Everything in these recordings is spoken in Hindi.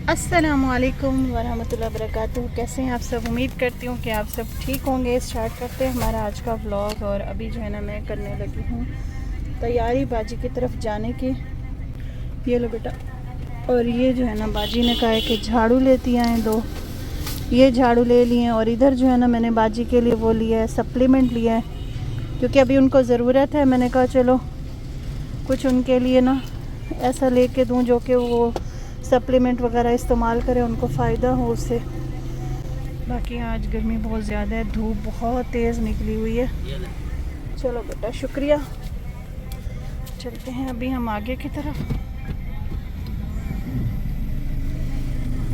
अस्सलामुअलैकुम वरहमतुल्लाहि वबरकातुहू। कैसे हैं आप सब? उम्मीद करती हूँ कि आप सब ठीक होंगे। स्टार्ट करते हैं हमारा आज का व्लॉग। और अभी जो है ना मैं करने लगी हूँ तैयारी बाजी की तरफ जाने की। ये लो बेटा। और ये जो है ना बाजी ने कहा है कि झाड़ू लेती आएँ दो। ये झाड़ू ले लिए हैं। और इधर जो है ना मैंने बाजी के लिए वो लिया है, सप्लीमेंट लिया है, क्योंकि अभी उनको ज़रूरत है। मैंने कहा चलो कुछ उनके लिए ना ऐसा लेके दूँ जो कि वो सप्लीमेंट वगैरह इस्तेमाल करें, उनको फ़ायदा हो उससे। बाकी आज गर्मी बहुत ज़्यादा है, धूप बहुत तेज़ निकली हुई है। चलो बेटा शुक्रिया। चलते हैं अभी हम आगे की तरफ।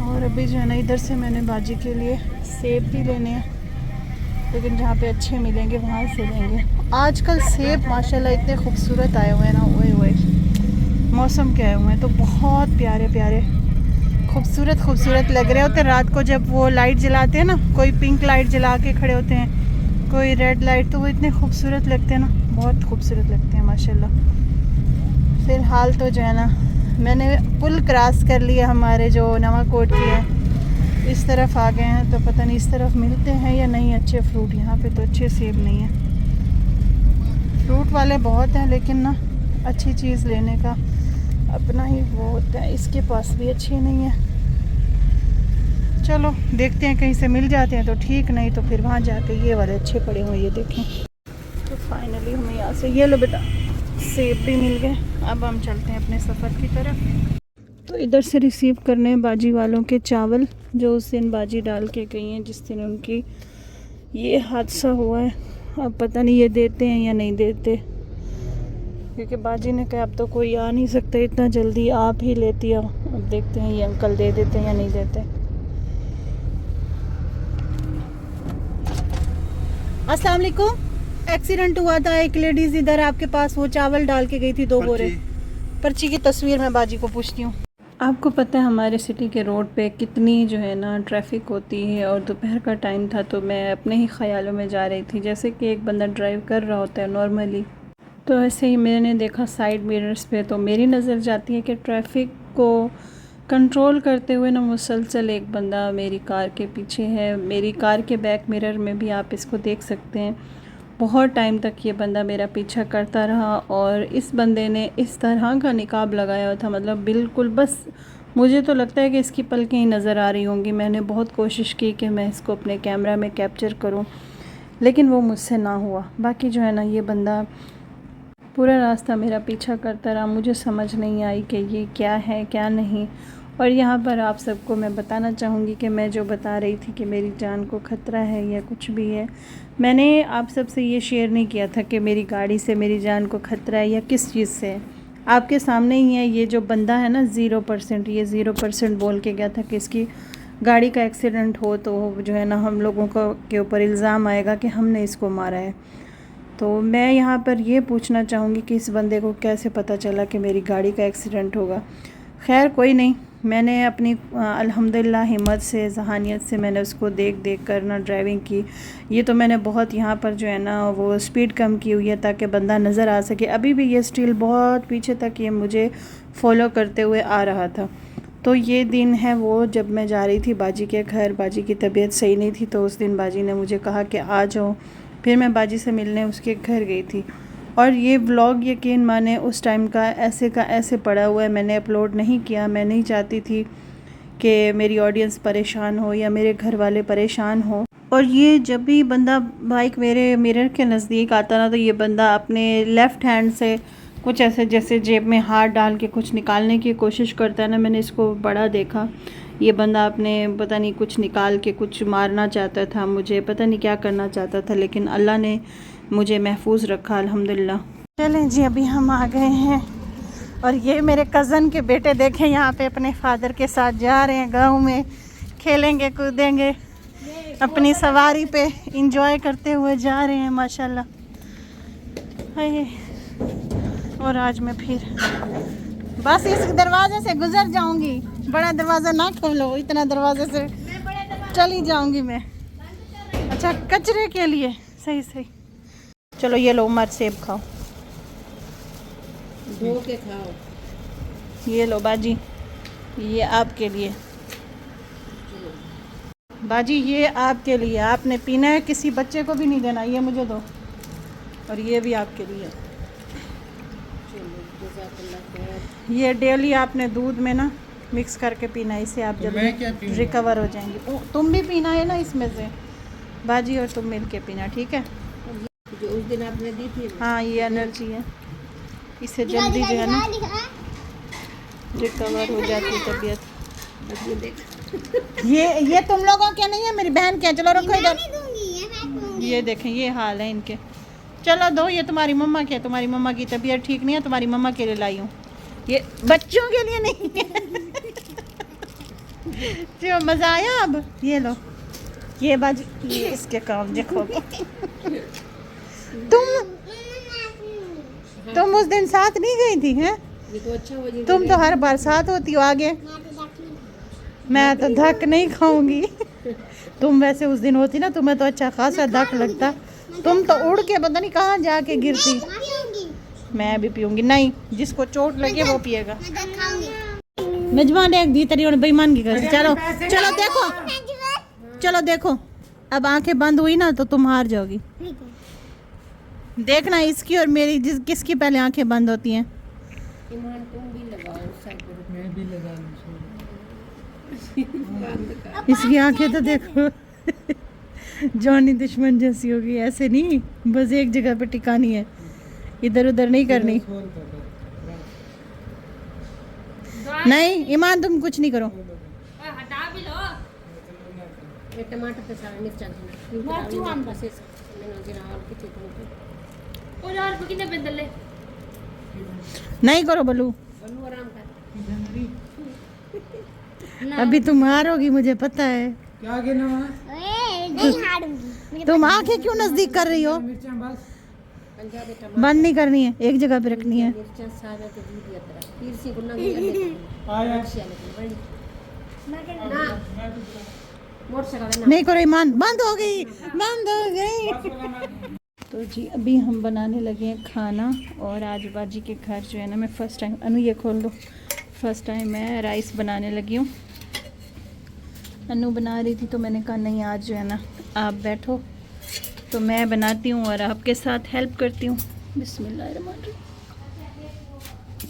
और अभी जो है ना इधर से मैंने बाजी के लिए सेब भी लेने हैं, लेकिन जहाँ पे अच्छे मिलेंगे वहाँ से लेंगे। आजकल सेब माशाल्लाह इतने खूबसूरत आए हुए हैं ना, ओए मौसम के आए हुए हैं तो बहुत प्यारे प्यारे खूबसूरत लग रहे होते हैं। रात को जब वो लाइट जलाते हैं ना, कोई पिंक लाइट जला के खड़े होते हैं, कोई रेड लाइट, तो वो इतने खूबसूरत लगते हैं ना, बहुत खूबसूरत लगते हैं माशाल्लाह। फ़िलहाल तो जो है ना मैंने पुल क्रॉस कर लिया, हमारे जो नवाकोट की है इस तरफ आ गए हैं। तो पता नहीं इस तरफ मिलते हैं या नहीं अच्छे फ्रूट। यहाँ पे तो अच्छे सेब नहीं है। फ्रूट वाले बहुत हैं, लेकिन ना अच्छी चीज़ लेने का अपना ही वो होता है। इसके पास भी अच्छी नहीं है। चलो देखते हैं, कहीं से मिल जाते हैं तो ठीक, नहीं तो फिर वहाँ जाके ये वाले अच्छे पड़े हुए ये देखें। तो फाइनली हमें यहाँ से ये लो बेटा सेब भी मिल गए। अब हम चलते हैं अपने सफ़र की तरफ। तो इधर से रिसीव करने हैं बाजी वालों के चावल, जो उस दिन बाजी डाल के गई हैं जिस दिन उनकी ये हादसा हुआ है। अब पता नहीं ये देते हैं या नहीं देते, क्योंकि बाजी ने कहा अब तो कोई आ नहीं सकता इतना जल्दी, आप ही लेती आओ। अब देखते हैं ये अंकल दे देते हैं या नहीं देते। अस्सलाम वालेकुम। एक्सीडेंट हुआ था, एक लेडीज़ इधर आपके पास वो चावल डाल के गई थी 2 बोरे। पर्ची की तस्वीर मैं बाजी को पूछती हूँ। आपको पता है हमारे सिटी के रोड पे कितनी जो है ना ट्रैफिक होती है, और दोपहर का टाइम था तो मैं अपने ही ख्यालों में जा रही थी, जैसे कि एक बंदा ड्राइव कर रहा होता है नॉर्मली। तो ऐसे ही मैंने देखा साइड मिरर्स पे, तो मेरी नज़र जाती है कि ट्रैफिक को कंट्रोल करते हुए ना मुसलसल एक बंदा मेरी कार के पीछे है। मेरी कार के बैक मिरर में भी आप इसको देख सकते हैं। बहुत टाइम तक ये बंदा मेरा पीछा करता रहा, और इस बंदे ने इस तरह का निकाब लगाया हुआ था, मतलब बिल्कुल बस मुझे तो लगता है कि इसकी पलकें ही नज़र आ रही होंगी। मैंने बहुत कोशिश की कि मैं इसको अपने कैमरा में कैप्चर करूं, लेकिन वो मुझसे ना हुआ। बाकी जो है ना ये बंदा पूरा रास्ता मेरा पीछा करता रहा। मुझे समझ नहीं आई कि ये क्या है क्या नहीं। और यहाँ पर आप सबको मैं बताना चाहूँगी कि मैं जो बता रही थी कि मेरी जान को ख़तरा है या कुछ भी है, मैंने आप सबसे ये शेयर नहीं किया था कि मेरी गाड़ी से मेरी जान को ख़तरा है या किस चीज़ से है। आपके सामने ही है। ये जो बंदा है ना 0%, ये 0% बोल के गया था कि इसकी गाड़ी का एक्सीडेंट हो तो जो है ना हम लोगों को के ऊपर इल्ज़ाम आएगा कि हमने इसको मारा है। तो मैं यहाँ पर ये पूछना चाहूँगी कि इस बंदे को कैसे पता चला कि मेरी गाड़ी का एक्सीडेंट होगा। खैर कोई नहीं, मैंने अपनी अल्हम्दुलिल्लाह हिम्मत से, ज़हानियत से मैंने उसको देख कर ना ड्राइविंग की। ये तो मैंने बहुत यहाँ पर जो है ना वो स्पीड कम की हुई है ताकि बंदा नज़र आ सके। अभी भी ये स्टिल बहुत पीछे तक ये मुझे फॉलो करते हुए आ रहा था। तो ये दिन है वो जब मैं जा रही थी बाजी के घर। बाजी की तबीयत सही नहीं थी, तो उस दिन बाजी ने मुझे कहा कि आ जाओ। फिर मैं बाजी से मिलने उसके घर गई थी। और ये व्लॉग यकीन माने उस टाइम का ऐसे पड़ा हुआ है, मैंने अपलोड नहीं किया। मैं नहीं चाहती थी कि मेरी ऑडियंस परेशान हो या मेरे घर वाले परेशान हो। और ये जब भी बंदा बाइक मेरे मिरर के नज़दीक आता ना, तो ये बंदा अपने लेफ़्ट हैंड से कुछ ऐसे जैसे जेब में हाथ डाल के कुछ निकालने की कोशिश करता है ना। मैंने इसको बड़ा देखा, ये बंदा अपने पता नहीं कुछ निकाल के कुछ मारना चाहता था, मुझे पता नहीं क्या करना चाहता था, लेकिन अल्लाह ने मुझे महफूज रखा अल्हम्दुलिल्लाह। चलें जी, अभी हम आ गए हैं। और ये मेरे कज़न के बेटे देखें यहाँ पे अपने फादर के साथ जा रहे हैं गाँव में, खेलेंगे कूदेंगे, अपनी सवारी पे इंजॉय करते हुए जा रहे हैं माशाल्लाह। और आज मैं फिर बस इस दरवाजे से गुजर जाऊंगी। बड़ा दरवाज़ा ना खोलो, इतना दरवाजे से चली जाऊंगी मैं। अच्छा कचरे के लिए, सही। चलो ये लो उमर सेब खाओ, धो के खाओ। ये लो बाजी, ये आपके लिए। बाजी ये आपके लिए, आपने पीना है, किसी बच्चे को भी नहीं देना, ये मुझे दो। और ये भी आपके लिए। ये डेली आपने दूध में ना मिक्स करके पीना है, इससे आप जल्दी रिकवर हो जाएंगे। तुम भी पीना है ना इसमें से, बाजी और तुम मिल के पीना, ठीक है? जो उस दिन आपने दी थी। हाँ ये एनर्जी है, इससे जल्दी जो है ना रिकवर हो जाती है तबीयत। ये तुम लोगों के नहीं है, मेरी बहन के। चलो रखो इधर। ये देखें ये हाल है इनके। चलो दो, ये तुम्हारी मम्मा के, तुम्हारी मम्मा की तबीयत ठीक नहीं है, तुम्हारी मम्मा के लिए लाई हूँ। ये बच्चों के लिए नहीं है। जो मज़ा आया। अब ये लो, ये बाजी, ये इसके काम देखो। तुम उस दिन साथ नहीं गई थी हैं? तुम तो हर बार साथ होती हो आगे। मैं तो धक नहीं खाऊंगी। तुम वैसे उस दिन होती ना, तुम्हें तो अच्छा खासा धक लगता। तुम तो उड़ के पता नहीं कहाँ जाके गिरती। मैं भी पीऊंगी। नहीं, जिसको चोट लगे वो पिएगा। मेजबान एक दी तरी और बेईमान की कर। चलो चलो देखो, चलो देखो, अब आंखें बंद हुई ना तो तुम हार जाओगी। देखना इसकी और मेरी, किसकी पहले आंखें बंद होती हैं। इसकी आंखें तो देखो। जॉनी दुश्मन जैसी होगी, ऐसे नहीं, बस एक जगह पे टिकानी है, इधर उधर नहीं करनी। नहीं ईमान तुम कुछ नहीं करो। हटा भी लो। ये टमाटर तो सारा मिर्चा नहीं करो बलू, आराम कर। अभी तुम हारोगी मुझे पता है। क्या गिना? नहीं हारूंगी। तुम आंखें क्यों नजदीक कर रही हो? बंद नहीं करनी है, एक जगह पे रखनी है। नहीं करो ईमान, बंद हो गई, बंद हो गई। तो जी अभी हम बनाने लगे हैं खाना, और आज बाजी के घर जो है ना, मैं फ़र्स्ट टाइम, अनु ये खोल दो, फर्स्ट टाइम मैं राइस बनाने लगी हूँ। अनु बना रही थी तो मैंने कहा नहीं आज जो है ना आप बैठो, तो मैं बनाती हूँ और आपके साथ हेल्प करती हूँ। बिस्मिल्लाहिर्रहमानिर्रहीम।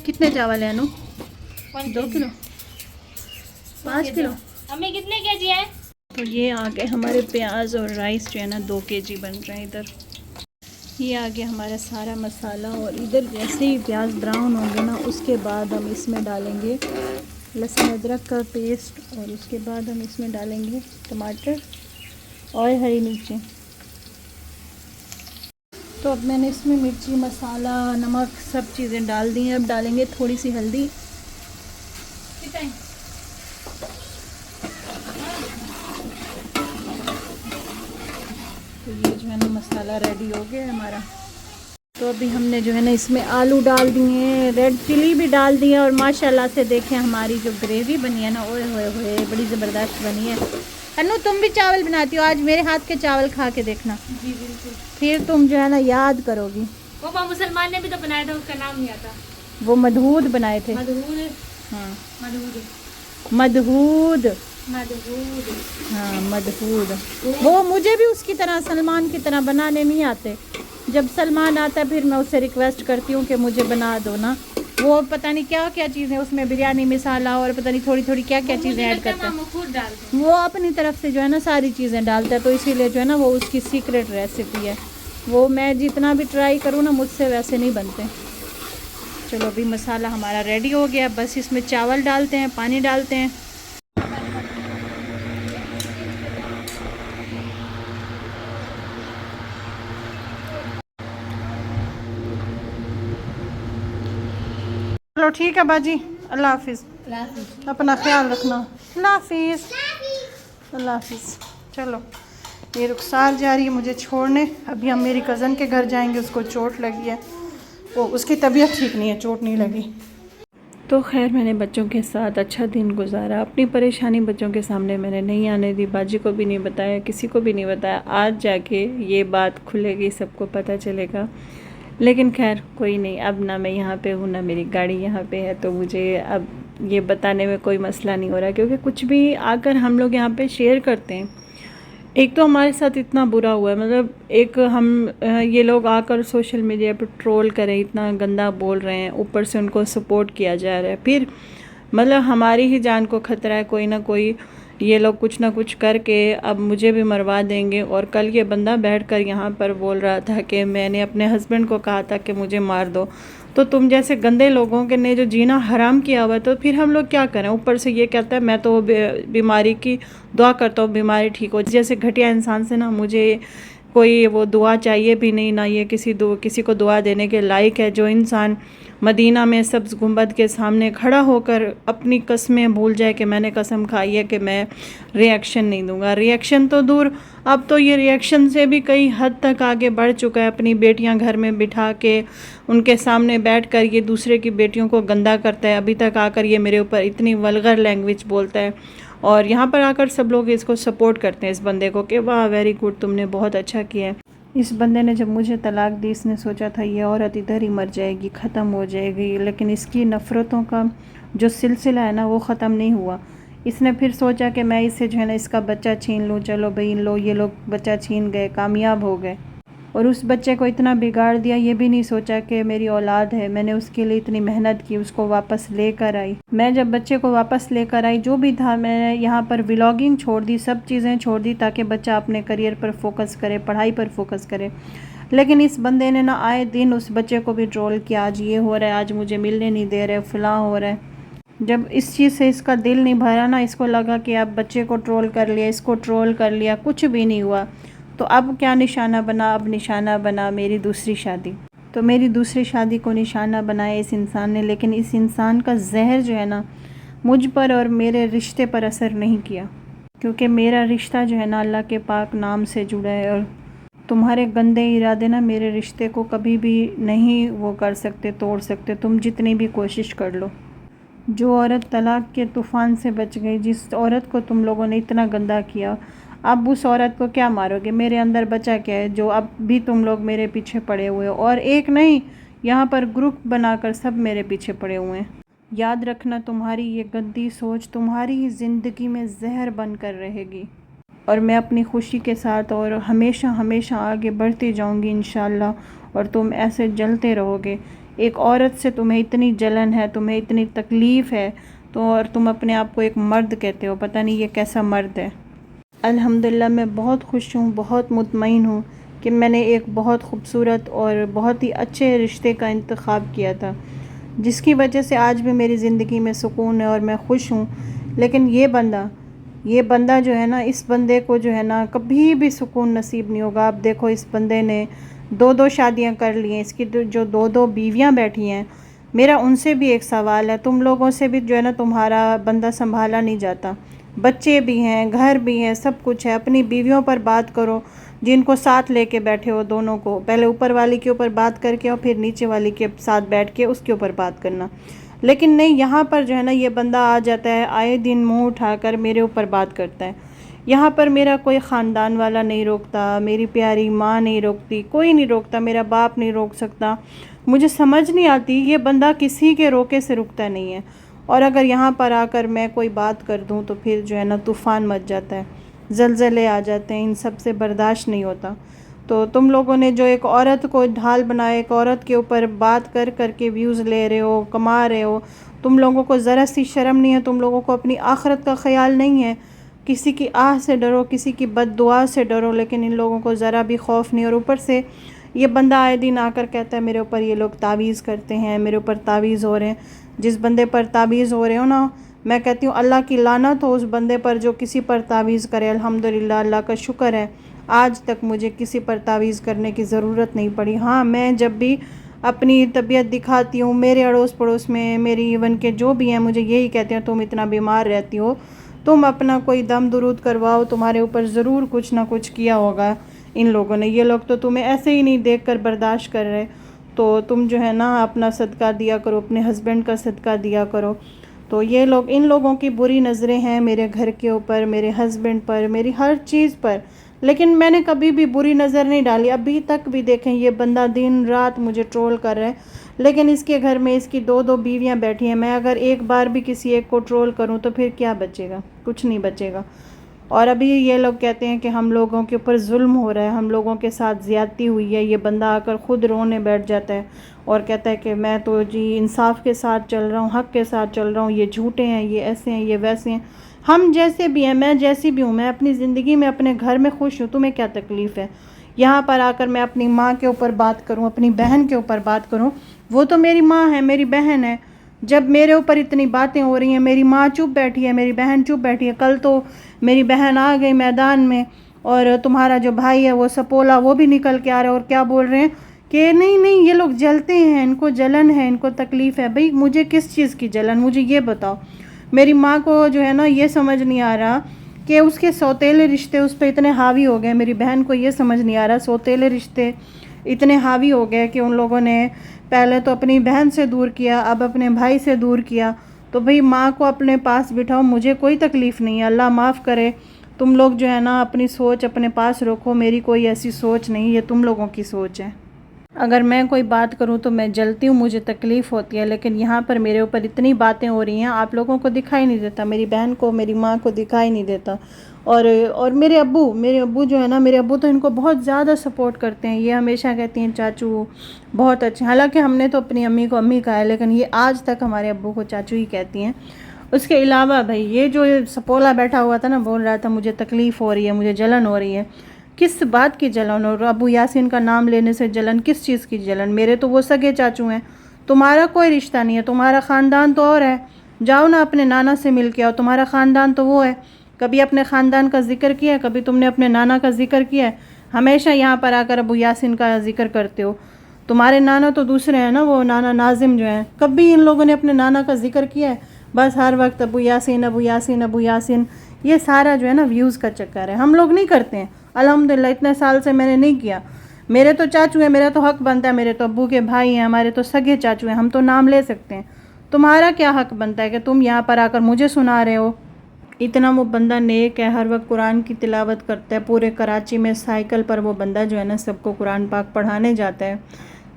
कितने चावल है अनु? 2 किलो, 5 किलो? हमें कितने केजी है? तो ये आ गए हमारे प्याज और राइस जो है ना 2 केजी बन रहे हैं इधर। ये आ गया हमारा सारा मसाला, और इधर जैसे ही प्याज ब्राउन होंगे ना उसके बाद हम इसमें डालेंगे लहसुन अदरक का पेस्ट, और उसके बाद हम इसमें डालेंगे टमाटर और हरी मिर्चें। तो अब मैंने इसमें मिर्ची, मसाला, नमक सब चीज़ें डाल दी हैं। अब डालेंगे थोड़ी सी हल्दी। तो ये जो है ना मसाला रेडी हो गया है हमारा। तो अभी हमने जो है ना इसमें आलू डाल दिए, रेड चिली भी डाल दिए, और माशाल्लाह से देखें हमारी जो ग्रेवी बनी है ना, ओए होए होए बड़ी ज़बरदस्त बनी है। अनु तुम भी चावल बनाती हो, आज मेरे हाथ के चावल खा के देखना। जी बिल्कुल। फिर तुम जो है ना याद करोगी। वो मुसलमान ने भी तो बनाया था, उसका नाम नहीं आता। वो मधूद बनाए थे। मधूद। हाँ मधूद। मधूद। मधूद। हाँ मधूद। वो मुझे भी उसकी तरह, सलमान की तरह बनाने नहीं आते। जब सलमान आता है फिर मैं उससे रिक्वेस्ट करती हूँ कि मुझे बना दो ना। वो पता नहीं क्या क्या चीज़ें उसमें, बिरयानी मसाला और पता नहीं थोड़ी थोड़ी क्या क्या चीज़ें ऐड करता है। वो अपनी तरफ से जो है ना सारी चीज़ें डालता है, तो इसीलिए जो है ना वो उसकी सीक्रेट रेसिपी है। वो मैं जितना भी ट्राई करूँ ना मुझसे वैसे नहीं बनते। चलो अभी मसाला हमारा रेडी हो गया, बस इसमें चावल डालते हैं, पानी डालते हैं। चलो ठीक है बाजी, अल्लाह हाफिज़, अपना ख्याल रखना। अल्लाह हाफिज़, अल्लाह हाफिज़। चलो ये रुखसार जा रही है मुझे छोड़ने। अभी हम मेरी कज़न के घर जाएंगे, उसको चोट लगी है, वो उसकी तबीयत ठीक नहीं है, चोट नहीं लगी। तो खैर मैंने बच्चों के साथ अच्छा दिन गुजारा। अपनी परेशानी बच्चों के सामने मैंने नहीं आने दी, बाजी को भी नहीं बताया, किसी को भी नहीं बताया। आज जाके ये बात खुलेगी, सबको पता चलेगा। लेकिन खैर कोई नहीं, अब ना मैं यहाँ पे हूँ ना मेरी गाड़ी यहाँ पे है, तो मुझे अब ये बताने में कोई मसला नहीं हो रहा, क्योंकि कुछ भी आकर हम लोग यहाँ पे शेयर करते हैं एक तो हमारे साथ इतना बुरा हुआ है, मतलब एक हम ये लोग आकर सोशल मीडिया पर ट्रोल करें, इतना गंदा बोल रहे हैं, ऊपर से उनको सपोर्ट किया जा रहा है, फिर मतलब हमारी ही जान को खतरा है। कोई ना कोई ये लोग कुछ ना कुछ करके अब मुझे भी मरवा देंगे। और कल ये बंदा बैठकर यहाँ पर बोल रहा था कि मैंने अपने हस्बैंड को कहा था कि मुझे मार दो। तो तुम जैसे गंदे लोगों के ने जो जीना हराम किया हुआ, तो फिर हम लोग क्या करें। ऊपर से ये कहता है मैं तो बीमारी की दुआ करता हूँ, बीमारी ठीक हो। जैसे घटिया इंसान से ना मुझे कोई वो दुआ चाहिए भी नहीं, ना ये किसी को दुआ देने के लायक है। जो इंसान मदीना में सब्ज़ गुंबद के सामने खड़ा होकर अपनी कस्में भूल जाए कि मैंने कसम खाई है कि मैं रिएक्शन नहीं दूंगा। रिएक्शन तो दूर, अब तो ये रिएक्शन से भी कई हद तक आगे बढ़ चुका है। अपनी बेटियां घर में बिठा के उनके सामने बैठकर ये दूसरे की बेटियों को गंदा करता है। अभी तक आकर ये मेरे ऊपर इतनी वल्गर लैंग्वेज बोलता है, और यहाँ पर आकर सब लोग इसको सपोर्ट करते हैं, इस बंदे को, कि वाह वेरी गुड, तुमने बहुत अच्छा किया है। इस बंदे ने जब मुझे तलाक दी, इसने सोचा था ये औरत इधर ही मर जाएगी, ख़त्म हो जाएगी, लेकिन इसकी नफ़रतों का जो सिलसिला है ना वो ख़त्म नहीं हुआ। इसने फिर सोचा कि मैं इससे जो है ना इसका बच्चा छीन लूँ। चलो भाई, ये लोग बच्चा छीन गए, कामयाब हो गए। और उस बच्चे को इतना बिगाड़ दिया, ये भी नहीं सोचा कि मेरी औलाद है, मैंने उसके लिए इतनी मेहनत की, उसको वापस लेकर आई। मैं जब बच्चे को वापस लेकर आई, जो भी था, मैंने यहाँ पर व्लॉगिंग छोड़ दी, सब चीज़ें छोड़ दी, ताकि बच्चा अपने करियर पर फोकस करे, पढ़ाई पर फोकस करे। लेकिन इस बंदे ने ना आए दिन उस बच्चे को भी ट्रोल किया, आज ये हो रहा है, आज मुझे मिलने नहीं दे रहे, फ़लाँ हो रहा है। जब इस चीज़ से इसका दिल नहीं भरा ना, इसको लगा कि अब बच्चे को ट्रोल कर लिया, इसको ट्रोल कर लिया, कुछ भी नहीं हुआ, तो अब क्या निशाना बना, अब निशाना बना मेरी दूसरी शादी। तो मेरी दूसरी शादी को निशाना बनाया इस इंसान ने। लेकिन इस इंसान का जहर जो है ना मुझ पर और मेरे रिश्ते पर असर नहीं किया, क्योंकि मेरा रिश्ता जो है ना अल्लाह के पाक नाम से जुड़ा है। और तुम्हारे गंदे इरादे ना मेरे रिश्ते को कभी भी नहीं वो कर सकते, तोड़ सकते, तुम जितनी भी कोशिश कर लो। जो औरत तलाक के तूफ़ान से बच गई, जिस औरत को तुम लोगों ने इतना गंदा किया, अब उस औरत को क्या मारोगे। मेरे अंदर बचा क्या है जो अब भी तुम लोग मेरे पीछे पड़े हुए हो। और एक नहीं, यहाँ पर ग्रुप बनाकर सब मेरे पीछे पड़े हुए हैं। याद रखना, तुम्हारी ये गंदी सोच तुम्हारी ही ज़िंदगी में जहर बनकर रहेगी। और मैं अपनी खुशी के साथ और हमेशा हमेशा आगे बढ़ती जाऊंगी इंशाल्लाह, और तुम ऐसे जलते रहोगे। एक औरत से तुम्हें इतनी जलन है, तुम्हें इतनी तकलीफ़ है, तो और तुम अपने आप को एक मर्द कहते हो, पता नहीं ये कैसा मर्द है। अल्हम्दुलिल्लाह मैं बहुत खुश हूँ, बहुत मुतमईन हूँ कि मैंने एक बहुत ख़ूबसूरत और बहुत ही अच्छे रिश्ते का इंतख़ाब किया था, जिसकी वजह से आज भी मेरी ज़िंदगी में सुकून है और मैं खुश हूँ। लेकिन ये बंदा जो है ना, इस बंदे को जो है ना कभी भी सुकून नसीब नहीं होगा। आप देखो, इस बंदे ने 2-2 शादियाँ कर ली हैं, इसकी जो 2-2 बीवियाँ बैठी हैं। मेरा उनसे भी एक सवाल है, तुम लोगों से भी जो है ना तुम्हारा बंदा संभाला नहीं जाता, बच्चे भी हैं, घर भी हैं, सब कुछ है। अपनी बीवियों पर बात करो, जिनको साथ लेके बैठे हो, दोनों को पहले ऊपर वाली के ऊपर बात करके और फिर नीचे वाली के साथ बैठ के उसके ऊपर बात करना। लेकिन नहीं, यहाँ पर जो है ना ये बंदा आ जाता है, आए दिन मुंह उठाकर मेरे ऊपर बात करता है। यहाँ पर मेरा कोई ख़ानदान वाला नहीं रोकता, मेरी प्यारी माँ नहीं रोकती, कोई नहीं रोकता, मेरा बाप नहीं रोक सकता। मुझे समझ नहीं आती, ये बंदा किसी के रोके से रुकता नहीं है। और अगर यहाँ पर आकर मैं कोई बात कर दूँ तो फिर जो है ना तूफ़ान मच जाता है, ज़लज़ले आ जाते हैं, इन सब से बर्दाश्त नहीं होता। तो तुम लोगों ने जो एक औरत को ढाल बनाया, एक औरत के ऊपर बात कर कर के व्यूज़ ले रहे हो, कमा रहे हो, तुम लोगों को ज़रा सी शर्म नहीं है, तुम लोगों को अपनी आखिरत का ख्याल नहीं है। किसी की आह से डरो, किसी की बद्दुआ से डरो, लेकिन इन लोगों को ज़रा भी खौफ नहीं। और ऊपर से ये बंदा आए दिन आकर कहता है मेरे ऊपर ये लोग तावीज़ करते हैं, मेरे ऊपर तावीज़ हो रहे हैं। जिस बंदे पर तावीज़ हो रहे हो ना, मैं कहती हूँ अल्लाह की लानत हो उस बंदे पर जो किसी पर तावीज़ करे। अल्हम्दुलिल्लाह, अल्लाह का शुक्र है, आज तक मुझे किसी पर तावीज़ करने की ज़रूरत नहीं पड़ी। हाँ, मैं जब भी अपनी तबीयत दिखाती हूँ, मेरे अड़ोस पड़ोस में मेरी इवन के जो भी हैं मुझे यही कहते हैं तुम इतना बीमार रहती हो, तुम अपना कोई दम दुरूद करवाओ, तुम्हारे ऊपर ज़रूर कुछ ना कुछ किया होगा इन लोगों ने। ये लोग तो तुम्हें ऐसे ही नहीं देखकर बर्दाश्त कर रहे, तो तुम जो है ना अपना सदका दिया करो, अपने हस्बैंड का सदका दिया करो। तो ये लोग, इन लोगों की बुरी नज़रें हैं मेरे घर के ऊपर, मेरे हस्बैंड पर, मेरी हर चीज़ पर, लेकिन मैंने कभी भी बुरी नज़र नहीं डाली। अभी तक भी देखें, ये बंदा दिन रात मुझे ट्रोल कर रहा है, लेकिन इसके घर में इसकी 2-2 बीवियां बैठी हैं। मैं अगर एक बार भी किसी एक को ट्रोल करूं तो फिर क्या बचेगा, कुछ नहीं बचेगा। और अभी ये लोग कहते हैं कि हम लोगों के ऊपर जुल्म हो रहा है, हम लोगों के साथ ज़्यादती हुई है। ये बंदा आकर ख़ुद रोने बैठ जाता है और कहता है कि मैं तो जी इंसाफ के साथ चल रहा हूँ, हक़ के साथ चल रहा हूँ, ये झूठे हैं, ये ऐसे हैं, ये वैसे हैं। हम जैसे भी हैं, मैं जैसी भी हूँ, मैं अपनी ज़िंदगी में अपने घर में खुश हूँ, तुम्हें क्या तकलीफ़ है? यहाँ पर आकर मैं अपनी माँ के ऊपर बात करूँ, अपनी बहन के ऊपर बात करूँ, वो तो मेरी माँ है, मेरी बहन है। जब मेरे ऊपर इतनी बातें हो रही हैं, मेरी माँ चुप बैठी है, मेरी बहन चुप बैठी है। कल तो मेरी बहन आ गई मैदान में और तुम्हारा जो भाई है वो सपोला, वो भी निकल के आ रहा है और क्या बोल रहे हैं कि नहीं नहीं ये लोग जलते हैं, इनको जलन है, इनको तकलीफ़ है। भाई मुझे किस चीज़ की जलन, मुझे ये बताओ। मेरी माँ को जो है ना ये समझ नहीं आ रहा कि उसके सौतेले रिश्ते उस पर इतने हावी हो गए। मेरी बहन को ये समझ नहीं आ रहा सौतेले रिश्ते इतने हावी हो गए कि उन लोगों ने पहले तो अपनी बहन से दूर किया, अब अपने भाई से दूर किया। तो भाई माँ को अपने पास बिठाओ, मुझे कोई तकलीफ़ नहीं है, अल्लाह माफ़ करे। तुम लोग जो है ना अपनी सोच अपने पास रखो, मेरी कोई ऐसी सोच नहीं, ये तुम लोगों की सोच है। अगर मैं कोई बात करूं तो मैं जलती हूं, मुझे तकलीफ़ होती है, लेकिन यहाँ पर मेरे ऊपर इतनी बातें हो रही हैं, आप लोगों को दिखाई नहीं देता, मेरी बहन को, मेरी माँ को दिखाई नहीं देता। और मेरे अब्बू जो है ना, मेरे अब्बू तो इनको बहुत ज़्यादा सपोर्ट करते हैं। ये हमेशा कहती हैं चाचू बहुत अच्छे, हालांकि हमने तो अपनी अम्मी को अम्मी कहा है, लेकिन ये आज तक हमारे अब्बू को चाचू ही कहती हैं। उसके अलावा भाई ये जो सपोला बैठा हुआ था ना, बोल रहा था मुझे तकलीफ़ हो रही है, मुझे जलन हो रही है। किस बात की जलन? और अबू यासीन का नाम लेने से जलन? किस चीज़ की जलन? मेरे तो वो सगे चाचू हैं, तुम्हारा कोई रिश्ता नहीं है, तुम्हारा ख़ानदान तो और है। जाओ ना अपने नाना से मिल के आओ, तुम्हारा ख़ानदान तो वो है। कभी अपने ख़ानदान का जिक्र किया है? कभी तुमने अपने नाना का जिक्र किया है? हमेशा यहाँ पर आकर अबू यासीन का जिक्र करते हो। तुम्हारे नाना तो दूसरे हैं ना, वो नाना नाजिम जो हैं। कभी इन लोगों ने अपने नाना का जिक्र किया है? बस हर वक्त अबू यासीन, अबू यासीन, अबू यासीन। ये सारा जो है ना व्यूज़ का चक्कर है, हम लोग नहीं करते हैं अल्हम्दुलिल्लाह। इतने साल से मैंने नहीं किया। मेरे तो चाचू हैं, मेरा तो हक़ बनता है, मेरे तो अब्बू के भाई हैं, हमारे तो सगे चाचू हैं, हम तो नाम ले सकते हैं। तुम्हारा क्या हक़ बनता है कि तुम यहाँ पर आकर मुझे सुना रहे हो? इतना वो बंदा नेक है, हर वक्त कुरान की तिलावत करता है। पूरे कराची में साइकिल पर वो बंदा जो है ना सबको कुरान पाक पढ़ाने जाता है,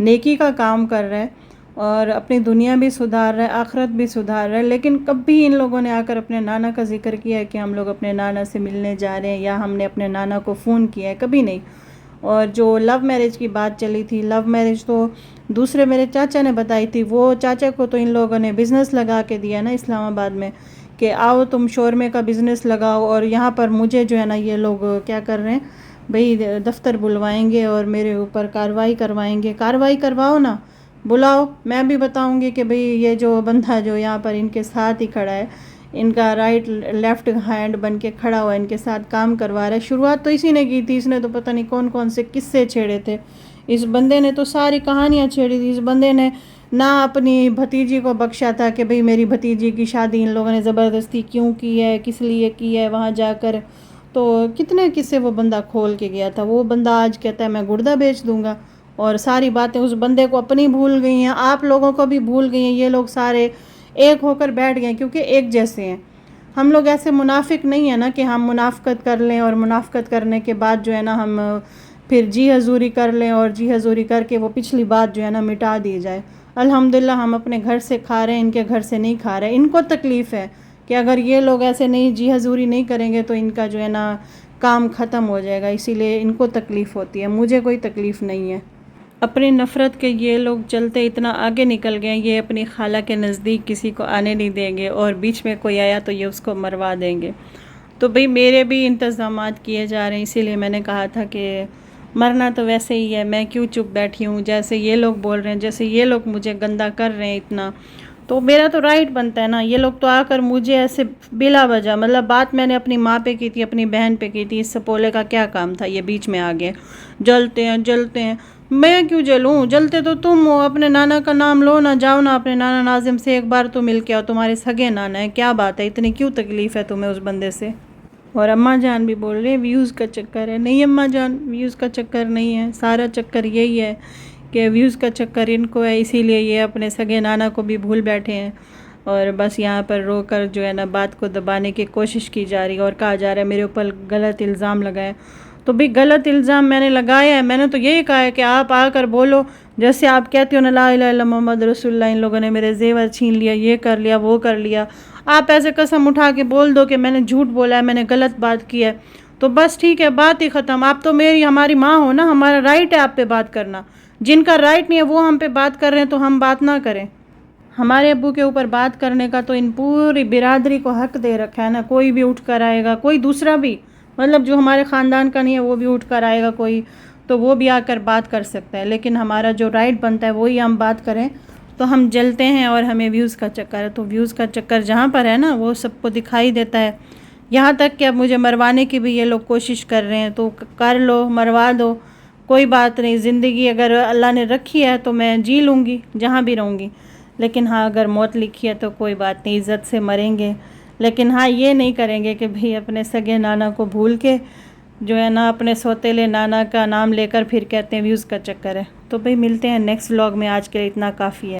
नेकी का काम कर रहा है और अपनी दुनिया भी सुधार रहा है, आखिरत भी सुधार रहा है। लेकिन कभी इन लोगों ने आकर अपने नाना का जिक्र किया है कि हम लोग अपने नाना से मिलने जा रहे हैं या हमने अपने नाना को फ़ोन किया है? कभी नहीं। और जो लव मैरिज की बात चली थी, लव मैरिज तो दूसरे मेरे चाचा ने बताई थी। वो चाचा को तो इन लोगों ने बिज़नेस लगा के दिया ना इस्लामाबाद में कि आओ तुम शोरमे का बिज़नेस लगाओ, और यहाँ पर मुझे जो है ना ये लोग क्या कर रहे हैं भाई, दफ्तर बुलवाएंगे और मेरे ऊपर कार्रवाई करवाएंगे। कार्रवाई करवाओ ना, बुलाओ, मैं भी बताऊंगी कि भाई ये जो बंदा जो यहाँ पर इनके साथ ही खड़ा है, इनका राइट लेफ़्ट हैंड बन के खड़ा हुआ, इनके साथ काम करवा रहा है। शुरुआत तो इसी ने की थी, इसने तो पता नहीं कौन कौन से किस्से छेड़े थे। इस बंदे ने तो सारी कहानियाँ छेड़ी थी। इस बंदे ने ना अपनी भतीजी को बख्शा था कि भाई मेरी भतीजी की शादी इन लोगों ने ज़बरदस्ती क्यों की है, किस लिए की है वहाँ जाकर। तो कितने किस्से वो बंदा खोल के गया था। वो बंदा आज कहता है मैं गुर्दा बेच दूँगा, और सारी बातें उस बंदे को अपनी भूल गई हैं, आप लोगों को भी भूल गई हैं। ये लोग सारे एक होकर बैठ गए क्योंकि एक जैसे हैं। हम लोग ऐसे मुनाफिक नहीं है ना कि हम मुनाफ़कत कर लें और मुनाफ़कत करने के बाद जो है ना हम फिर जी हजूरी कर लें और जी हजूरी करके वो पिछली बात जो है ना मिटा दी जाए। अल्हम्दुलिल्लाह हम अपने घर से खा रहे हैं, इनके घर से नहीं खा रहे। इनको तकलीफ़ है कि अगर ये लोग ऐसे नहीं जी हजूरी नहीं करेंगे तो इनका जो है ना काम ख़त्म हो जाएगा, इसीलिए इनको तकलीफ़ होती है, मुझे कोई तकलीफ़ नहीं है। अपनी नफ़रत के ये लोग चलते इतना आगे निकल गए, ये अपनी खाला के नज़दीक किसी को आने नहीं देंगे और बीच में कोई आया तो ये उसको मरवा देंगे। तो भाई मेरे भी इंतज़ामात किए जा रहे हैं, इसीलिए मैंने कहा था कि मरना तो वैसे ही है, मैं क्यों चुप बैठी हूँ। जैसे ये लोग बोल रहे हैं, जैसे ये लोग मुझे गंदा कर रहे हैं इतना, तो मेरा तो राइट बनता है ना। ये लोग तो आकर मुझे ऐसे बिला वजह, मतलब बात मैंने अपनी माँ पे की थी, अपनी बहन पे की थी, इस सपोले का क्या काम था, ये बीच में आ गए। जलते हैं। मैं क्यों जलूँ? जलते तो तुम हो। अपने नाना का नाम लो ना, जाओ ना अपने नाना नाजिम से एक बार तो मिल के आओ, तुम्हारे सगे नाना है, क्या बात है, इतनी क्यों तकलीफ़ है तुम्हें उस बंदे से? और अम्मा जान भी बोल रहे हैं व्यूज़ का चक्कर है। नहीं अम्मा जान, व्यूज़ का चक्कर नहीं है, सारा चक्कर यही है कि व्यूज़ का चक्कर इनको है, इसीलिए ये अपने सगे नाना को भी भूल बैठे हैं और बस यहाँ पर रोकर जो है ना बात को दबाने की कोशिश की जा रही है और कहा जा रहा है मेरे ऊपर गलत इल्ज़ाम लगाए। तो भी गलत इल्ज़ाम मैंने लगाया है? मैंने तो यही कहा है कि आप आकर बोलो, जैसे आप कहते हो ना ला इलाहा इल्लल्लाह मोहम्मद रसूलुल्लाह, इन लोगों ने मेरे जेवर छीन लिया, ये कर लिया, वो कर लिया। आप ऐसे कसम उठा के बोल दो कि मैंने झूठ बोला है, मैंने गलत बात की है, तो बस ठीक है, बात ही ख़त्म। आप तो हमारी माँ हो ना, हमारा राइट है आप पे बात करना। जिनका राइट नहीं है वो हम पे बात कर रहे हैं, तो हम बात ना करें। हमारे अब्बू के ऊपर बात करने का तो इन पूरी बिरादरी को हक दे रखा है ना। कोई भी उठ कर आएगा, कोई दूसरा भी, मतलब जो हमारे ख़ानदान का नहीं है वो भी उठ कर आएगा कोई, तो वो भी आकर बात कर सकता है। लेकिन हमारा जो राइट बनता है वही हम बात करें, तो हम जलते हैं और हमें व्यूज़ का चक्कर है। तो व्यूज़ का चक्कर जहाँ पर है ना वो सबको दिखाई देता है। यहाँ तक कि अब मुझे मरवाने की भी ये लोग कोशिश कर रहे हैं, तो कर लो, मरवा दो, कोई बात नहीं। ज़िंदगी अगर अल्लाह ने रखी है तो मैं जी लूँगी, जहाँ भी रहूँगी। लेकिन हाँ, अगर मौत लिखी है तो कोई बात नहीं, इज़्ज़त से मरेंगे। लेकिन हाँ, ये नहीं करेंगे कि भाई अपने सगे नाना को भूल के जो है ना, अपने सौतेले नाना का नाम लेकर फिर कहते हैं व्यूज़ का चक्कर है। तो भाई मिलते हैं नेक्स्ट व्लॉग में, आज के लिए इतना काफ़ी है।